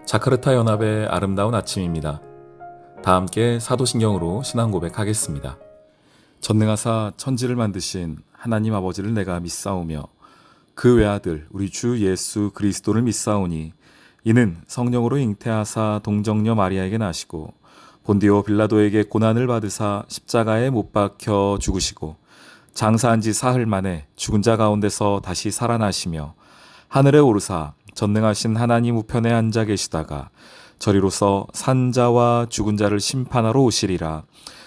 자카르타 연합의 아름다운 아침입니다. 다 함께 사도신경으로 신앙 고백하겠습니다. 전능하사 천지를 만드신 하나님 아버지를 내가 믿사오며 그 외아들 우리 주 예수 그리스도를 믿사오니 이는 성령으로 잉태하사 동정녀 마리아에게 나시고 본디오 빌라도에게 고난을 받으사 십자가에 못 박혀 죽으시고 장사한 지 사흘 만에 죽은 자 가운데서 다시 살아나시며 하늘에 오르사 전능하신 하나님 우편에 앉아 계시다가 저리로서 산자와 죽은 자를 심판하러 오시리라.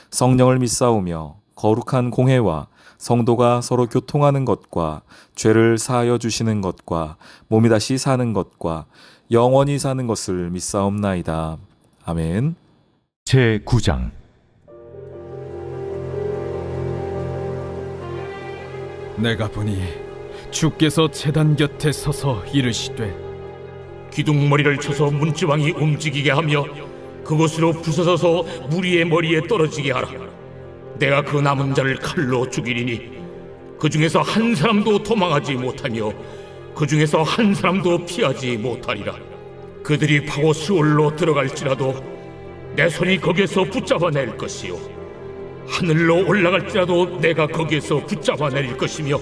성령을 믿사오며 거룩한 공회와 성도가 서로 교통하는 것과 죄를 사하여 주시는 것과 몸이 다시 사는 것과 영원히 사는 것을 믿사옵나이다. 아멘. 제9장 내가 보니 주께서 제단 곁에 서서 이르시되 기둥머리를 쳐서 문지방이 움직이게 하며 그곳으로 부서져서 무리의 머리에 떨어지게 하라. 내가 그 남은 자를 칼로 죽이리니 그 중에서 한 사람도 도망하지 못하며 그 중에서 한 사람도 피하지 못하리라. 그들이 파고 스올로 들어갈지라도 내 손이 거기에서 붙잡아낼 것이요 하늘로 올라갈지라도 내가 거기에서 붙잡아낼 것이며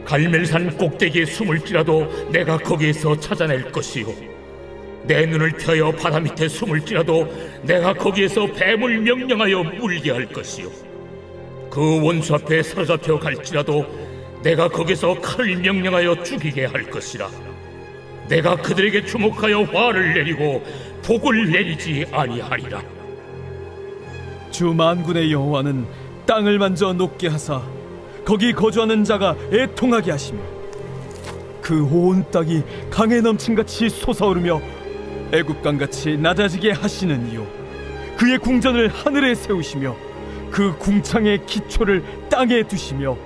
갈멜산 꼭대기에 숨을지라도 내가 거기에서 찾아낼 것이요 내 눈을 펴여 바다 밑에 숨을지라도 내가 거기에서 뱀을 명령하여 물게 할 것이요 그 원수 앞에 사로잡혀 갈지라도 내가 거기서 칼을 명령하여 죽이게 할 것이라. 내가 그들에게 주목하여 화를 내리고 복을 내리지 아니하리라. 주 만군의 여호와는 땅을 만져 녹게 하사 거기 거주하는 자가 애통하게 하시며 그 온 땅이 강에 넘친같이 솟아오르며 애굽강같이 낮아지게 하시는 이요 그의 궁전을 하늘에 세우시며 그 궁창의 기초를 땅에 두시며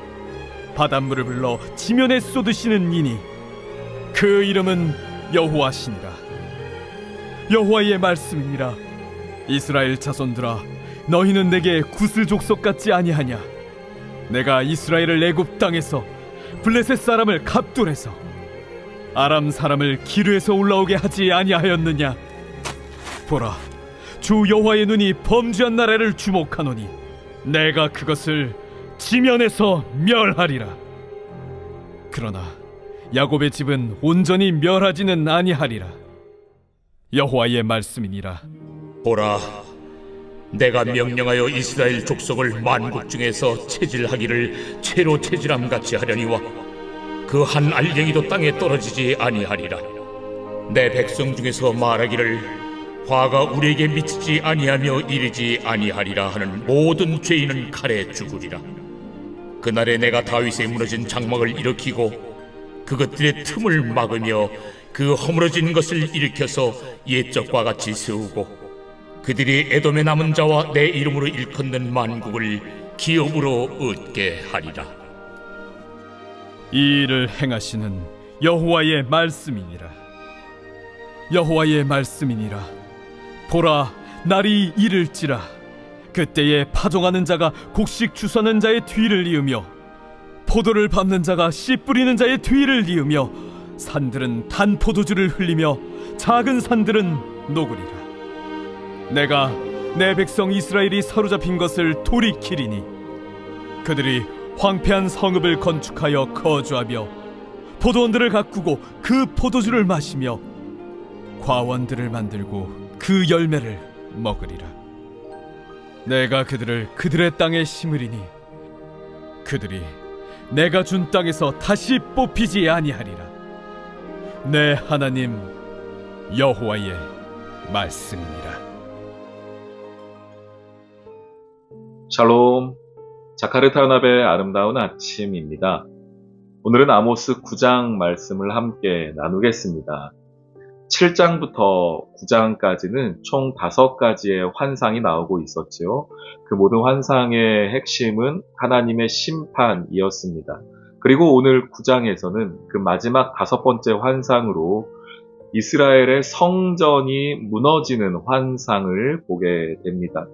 바닷물을 불러 지면에 쏟으시는 이니 그 이름은 여호와시니라. 여호와의 말씀이니라. 이스라엘 자손들아, 너희는 내게 구슬 족속 같지 아니하냐? 내가 이스라엘을 애굽 땅에서 블레셋 사람을 갑돌에서 아람 사람을 기르에서 올라오게 하지 아니하였느냐? 보라, 주 여호와의 눈이 범죄한 나라를 주목하노니 내가 그것을 지면에서 멸하리라. 그러나 야곱의 집은 온전히 멸하지는 아니하리라. 여호와의 말씀이니라. 보라, 내가 명령하여 이스라엘 족속을 만국 중에서 체질하기를 채로 체질함 같이 하려니와 그 한 알갱이도 땅에 떨어지지 아니하리라. 내 백성 중에서 말하기를 화가 우리에게 미치지 아니하며 이르지 아니하리라 하는 모든 죄인은 칼에 죽으리라. 그날에 내가 다윗의 무너진 장막을 일으키고 그것들의 틈을 막으며 그 허물어진 것을 일으켜서 옛적과 같이 세우고 그들이 에돔의 남은 자와 내 이름으로 일컫는 만국을 기업으로 얻게 하리라. 이 일을 행하시는 여호와의 말씀이니라. 여호와의 말씀이니라. 보라, 날이 이를지라. 그때에 파종하는 자가 곡식 주사는 자의 뒤를 이으며 포도를 밟는 자가 씨 뿌리는 자의 뒤를 이으며 산들은 단 포도주를 흘리며 작은 산들은 녹으리라. 내가 내 백성 이스라엘이 사로잡힌 것을 돌이키리니 그들이 황폐한 성읍을 건축하여 거주하며 포도원들을 가꾸고 그 포도주를 마시며 과원들을 만들고 그 열매를 먹으리라. 내가 그들을 그들의 땅에 심으리니 그들이 내가 준 땅에서 다시 뽑히지 아니하리라. 내 하나님 여호와의 말씀이니라. 샬롬, 자카르타 연합의 아름다운 아침입니다. 오늘은 아모스 9장 말씀을 함께 나누겠습니다. 7장부터 9장까지는 총 5가지의 환상이 나오고 있었지요. 그 모든 환상의 핵심은 하나님의 심판이었습니다. 그리고 오늘 9장에서는 그 마지막 5번째 환상으로 이스라엘의 성전이 무너지는 환상을 보게 됩니다.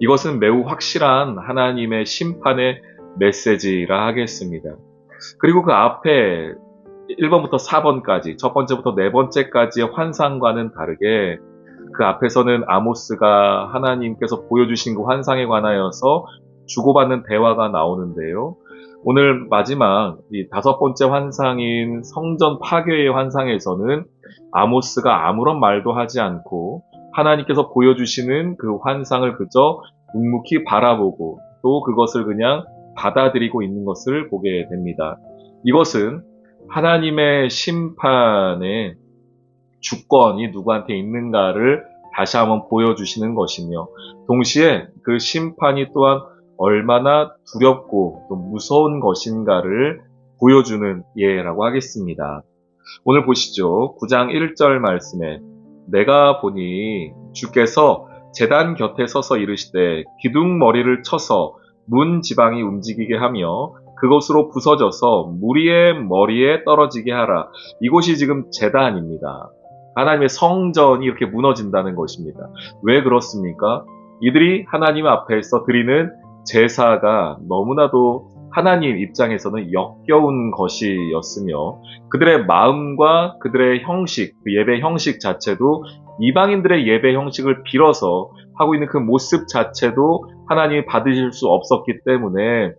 이것은 매우 확실한 하나님의 심판의 메시지라 하겠습니다. 그리고 그 앞에 1번부터 4번까지, 첫 번째부터 네 번째까지의 환상과는 다르게 그 앞에서는 아모스가 하나님께서 보여주신 그 환상에 관하여서 주고받는 대화가 나오는데요. 오늘 마지막 이 다섯 번째 환상인 성전 파괴의 환상에서는 아모스가 아무런 말도 하지 않고 하나님께서 보여주시는 그 환상을 그저 묵묵히 바라보고 또 그것을 그냥 받아들이고 있는 것을 보게 됩니다. 이것은 하나님의 심판의 주권이 누구한테 있는가를 다시 한번 보여주시는 것이며 동시에 그 심판이 또한 얼마나 두렵고 또 무서운 것인가를 보여주는 예라고 하겠습니다. 오늘 보시죠. 9장 1절 말씀에 내가 보니 주께서 제단 곁에 서서 이르시되 기둥머리를 쳐서 문 지방이 움직이게 하며 그것으로 부서져서 무리의 머리에 떨어지게 하라. 이곳이 지금 제단입니다. 하나님의 성전이 이렇게 무너진다는 것입니다. 왜 그렇습니까? 이들이 하나님 앞에서 드리는 제사가 너무나도 하나님 입장에서는 역겨운 것이었으며 그들의 마음과 그들의 형식, 그 예배 형식 자체도 이방인들의 예배 형식을 빌어서 하고 있는 그 모습 자체도 하나님이 받으실 수 없었기 때문에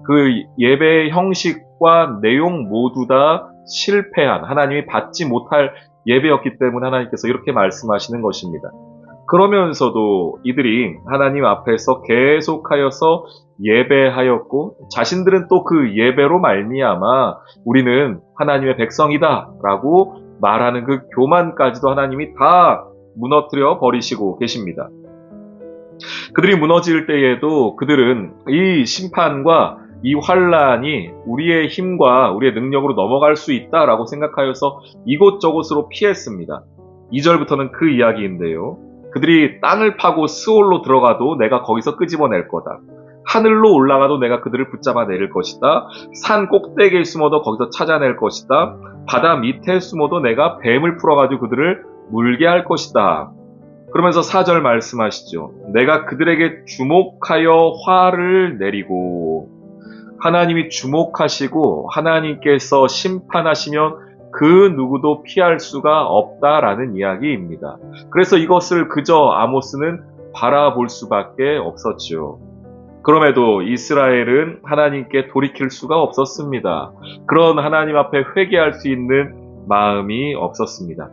그 예배 형식과 내용 모두 다 실패한, 하나님이 받지 못할 예배였기 때문에 하나님께서 이렇게 말씀하시는 것입니다. 그러면서도 이들이 하나님 앞에서 계속하여서 예배하였고 자신들은 또 그 예배로 말미암아 우리는 하나님의 백성이다 라고 말하는 그 교만까지도 하나님이 다 무너뜨려 버리시고 계십니다. 그들이 무너질 때에도 그들은 이 심판과 이 환란이 우리의 힘과 우리의 능력으로 넘어갈 수 있다라고 생각하여서 이곳저곳으로 피했습니다. 2절부터는 그 이야기인데요. 그들이 땅을 파고 스올로 들어가도 내가 거기서 끄집어낼 거다. 하늘로 올라가도 내가 그들을 붙잡아 내릴 것이다. 산 꼭대기에 숨어도 거기서 찾아낼 것이다. 바다 밑에 숨어도 내가 뱀을 풀어가지고 그들을 물게 할 것이다. 그러면서 4절 말씀하시죠. 내가 그들에게 주목하여 화를 내리고 하나님이 주목하시고 하나님께서 심판하시면 그 누구도 피할 수가 없다라는 이야기입니다. 그래서 이것을 그저 아모스는 바라볼 수밖에 없었죠. 그럼에도 이스라엘은 하나님께 돌이킬 수가 없었습니다. 그런 하나님 앞에 회개할 수 있는 마음이 없었습니다.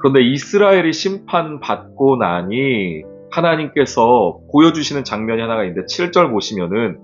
그런데 이스라엘이 심판받고 나니 하나님께서 보여주시는 장면이 하나가 있는데 7절 보시면은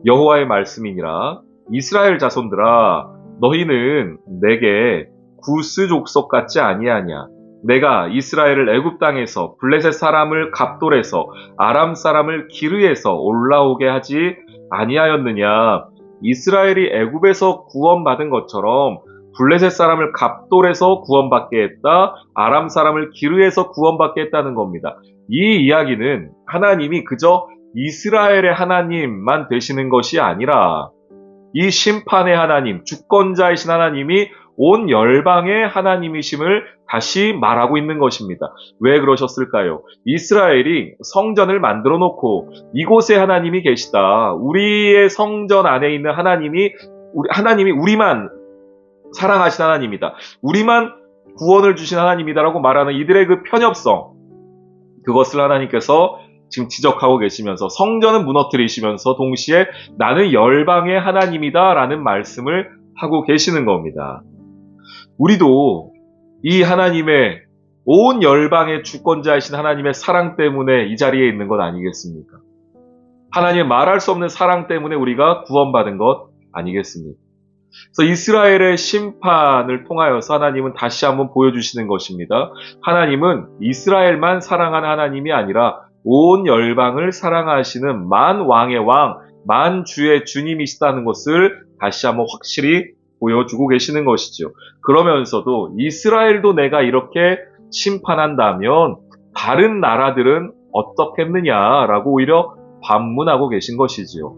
여호와의 말씀이니라 이스라엘 자손들아 너희는 내게 구스 족속 같지 아니하냐. 내가 이스라엘을 애굽 땅에서 블레셋 사람을 갑돌에서 아람 사람을 기르에서 올라오게 하지 아니하였느냐. 이스라엘이 애굽에서 구원받은 것처럼 블레셋 사람을 갑돌에서 구원받게 했다. 아람 사람을 기르에서 구원받게 했다는 겁니다. 이 이야기는 하나님이 그저 이스라엘의 하나님만 되시는 것이 아니라 이 심판의 하나님, 주권자이신 하나님이 온 열방의 하나님이심을 다시 말하고 있는 것입니다. 왜 그러셨을까요? 이스라엘이 성전을 만들어 놓고 이곳에 하나님이 계시다. 우리의 성전 안에 있는 하나님이 우리만 사랑하신 하나님이다. 우리만 구원을 주신 하나님이다라고 말하는 이들의 그 편협성, 그것을 하나님께서 지금 지적하고 계시면서 성전은 무너뜨리시면서 동시에 나는 열방의 하나님이다라는 말씀을 하고 계시는 겁니다. 우리도 이 하나님의 온 열방의 주권자이신 하나님의 사랑 때문에 이 자리에 있는 것 아니겠습니까? 하나님의 말할 수 없는 사랑 때문에 우리가 구원받은 것 아니겠습니까? 그래서 이스라엘의 심판을 통하여서 하나님은 다시 한번 보여주시는 것입니다. 하나님은 이스라엘만 사랑하는 하나님이 아니라 온 열방을 사랑하시는 만 왕의 왕, 만 주의 주님이시다는 것을 다시 한번 확실히 보여주고 계시는 것이죠. 그러면서도 이스라엘도 내가 이렇게 심판한다면 다른 나라들은 어떻겠느냐라고 오히려 반문하고 계신 것이지요.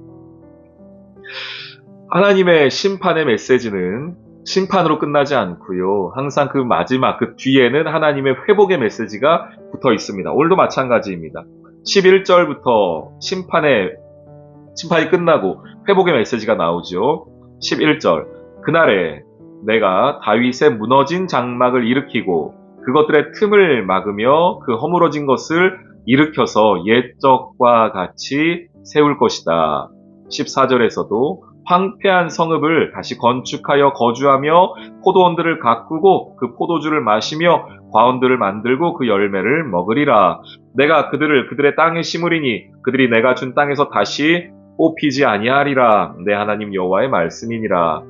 하나님의 심판의 메시지는 심판으로 끝나지 않고요. 항상 그 마지막, 그 뒤에는 하나님의 회복의 메시지가 붙어 있습니다. 오늘도 마찬가지입니다. 11절부터 심판이 끝나고 회복의 메시지가 나오죠. 11절. 그날에 내가 다윗의 무너진 장막을 일으키고 그것들의 틈을 막으며 그 허물어진 것을 일으켜서 옛적과 같이 세울 것이다. 14절에서도 황폐한 성읍을 다시 건축하여 거주하며 포도원들을 가꾸고 그 포도주를 마시며 과원들을 만들고 그 열매를 먹으리라. 내가 그들의 땅에 심으리니 그들이 내가 준 땅에서 다시 뽑히지 아니하리라. 내 하나님 여호와의 말씀이니라.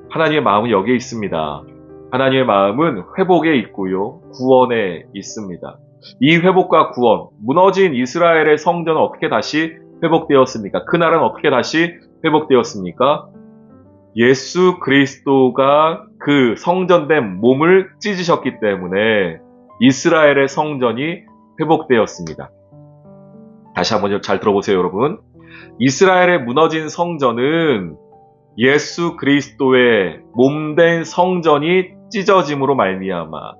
하나님의 마음은 여기에 있습니다. 하나님의 마음은 회복에 있고요, 구원에 있습니다. 이 회복과 구원, 무너진 이스라엘의 성전은 어떻게 다시 회복되었습니까? 그 나라는 어떻게 다시 회복되었습니까? 예수 그리스도가 그 성전된 몸을 찢으셨기 때문에 이스라엘의 성전이 회복되었습니다. 다시 한번 잘 들어보세요, 여러분. 이스라엘의 무너진 성전은 예수 그리스도의 몸된 성전이 찢어짐으로 말미암아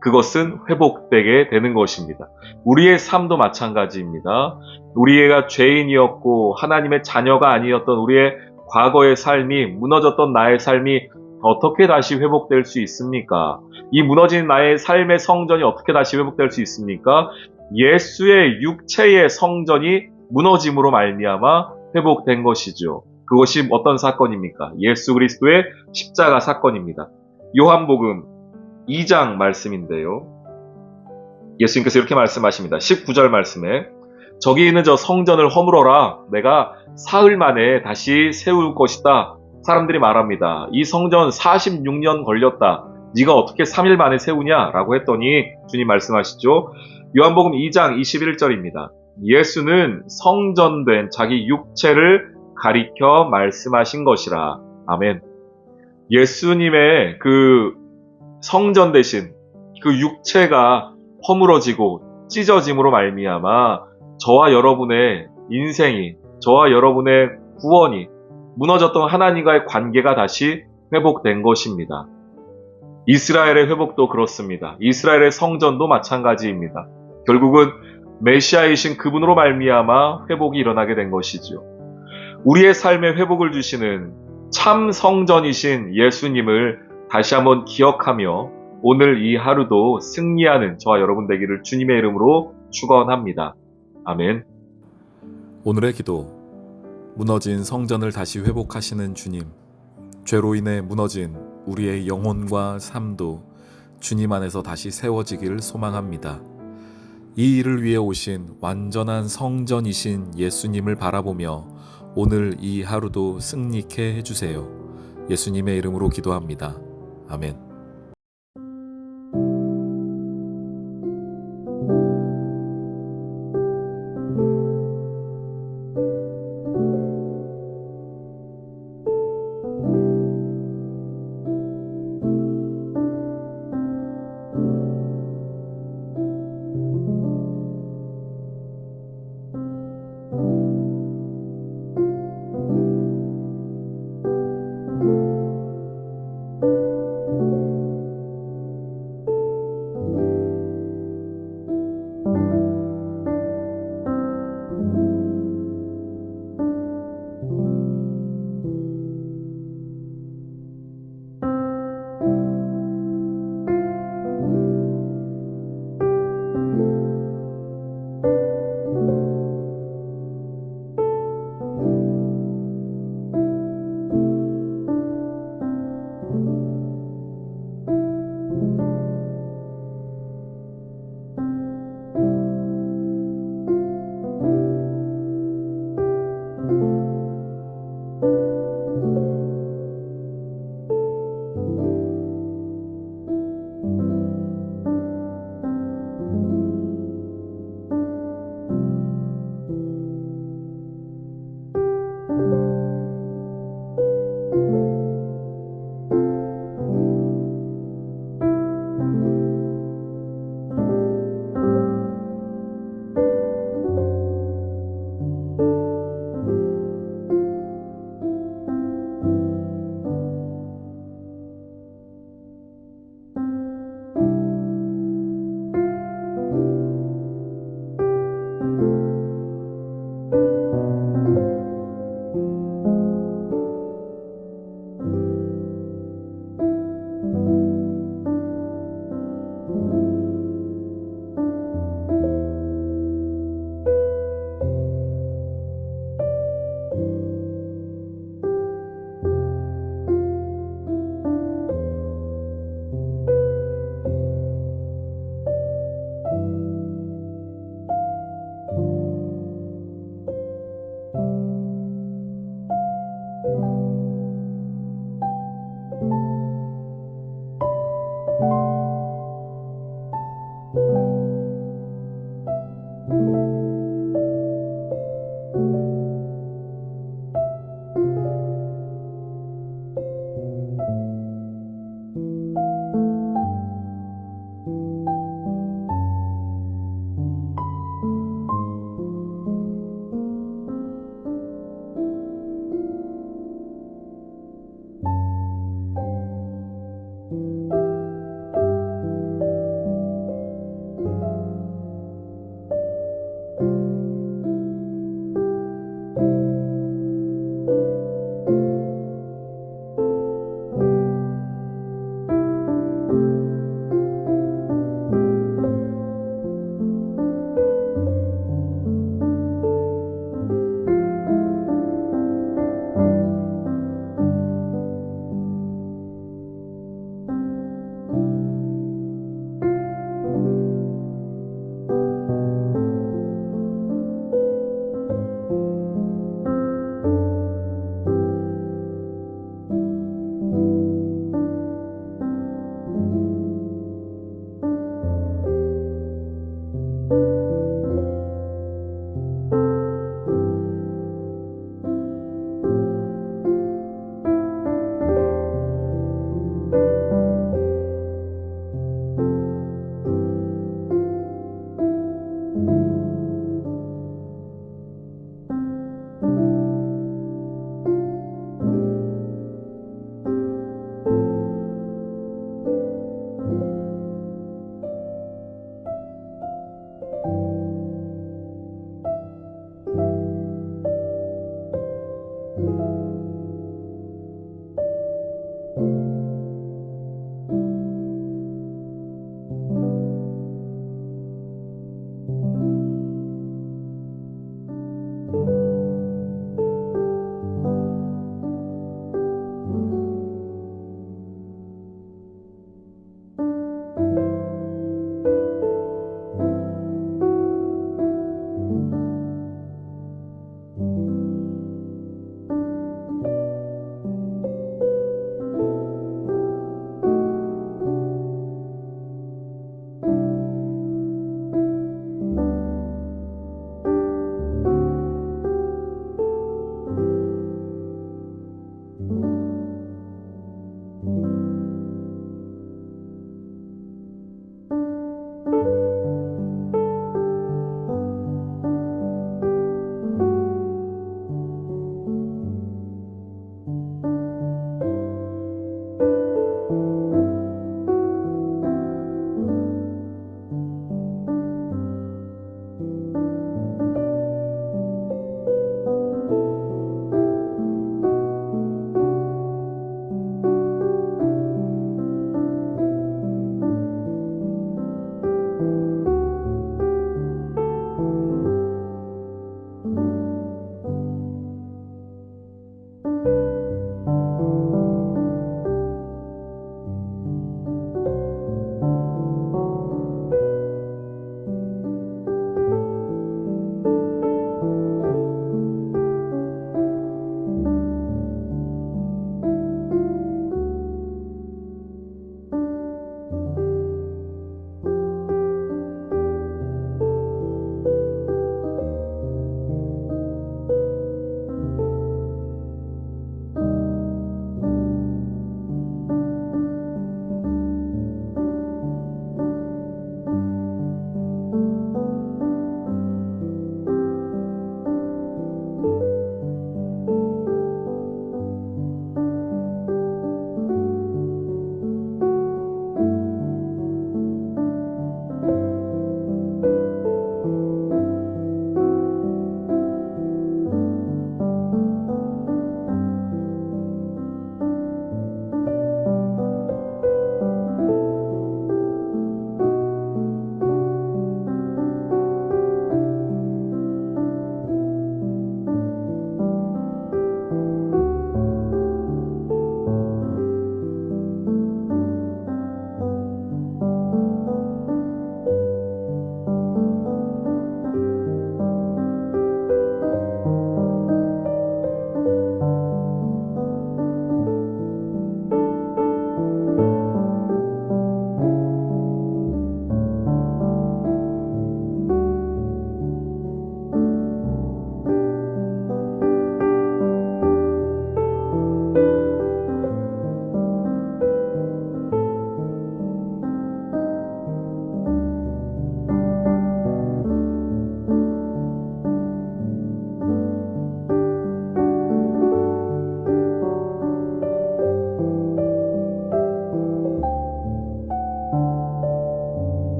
그것은 회복되게 되는 것입니다. 우리의 삶도 마찬가지입니다. 우리가 죄인이었고 하나님의 자녀가 아니었던 우리의 과거의 삶이, 무너졌던 나의 삶이 어떻게 다시 회복될 수 있습니까? 이 무너진 나의 삶의 성전이 어떻게 다시 회복될 수 있습니까? 예수의 육체의 성전이 무너짐으로 말미암아 회복된 것이죠. 그것이 어떤 사건입니까? 예수 그리스도의 십자가 사건입니다. 요한복음 2장 말씀인데요. 예수님께서 이렇게 말씀하십니다. 19절 말씀에 저기 있는 저 성전을 허물어라. 내가 사흘 만에 다시 세울 것이다. 사람들이 말합니다. 이 성전 46년 걸렸다. 네가 어떻게 3일 만에 세우냐? 라고 했더니 주님 말씀하시죠. 요한복음 2장 21절입니다. 예수는 성전된 자기 육체를 가리켜 말씀하신 것이라. 아멘. 예수님의 그 성전 대신 그 육체가 허물어지고 찢어짐으로 말미암아 저와 여러분의 인생이, 저와 여러분의 구원이, 무너졌던 하나님과의 관계가 다시 회복된 것입니다. 이스라엘의 회복도 그렇습니다. 이스라엘의 성전도 마찬가지입니다. 결국은 메시아이신 그분으로 말미암아 회복이 일어나게 된 것이죠. 우리의 삶에 회복을 주시는 참 성전이신 예수님을 다시 한번 기억하며 오늘 이 하루도 승리하는 저와 여러분 되기를 주님의 이름으로 축원합니다. 아멘. 오늘의 기도. 무너진 성전을 다시 회복하시는 주님, 죄로 인해 무너진 우리의 영혼과 삶도 주님 안에서 다시 세워지기를 소망합니다. 이 일을 위해 오신 완전한 성전이신 예수님을 바라보며 오늘 이 하루도 승리케 해주세요. 예수님의 이름으로 기도합니다. 아멘.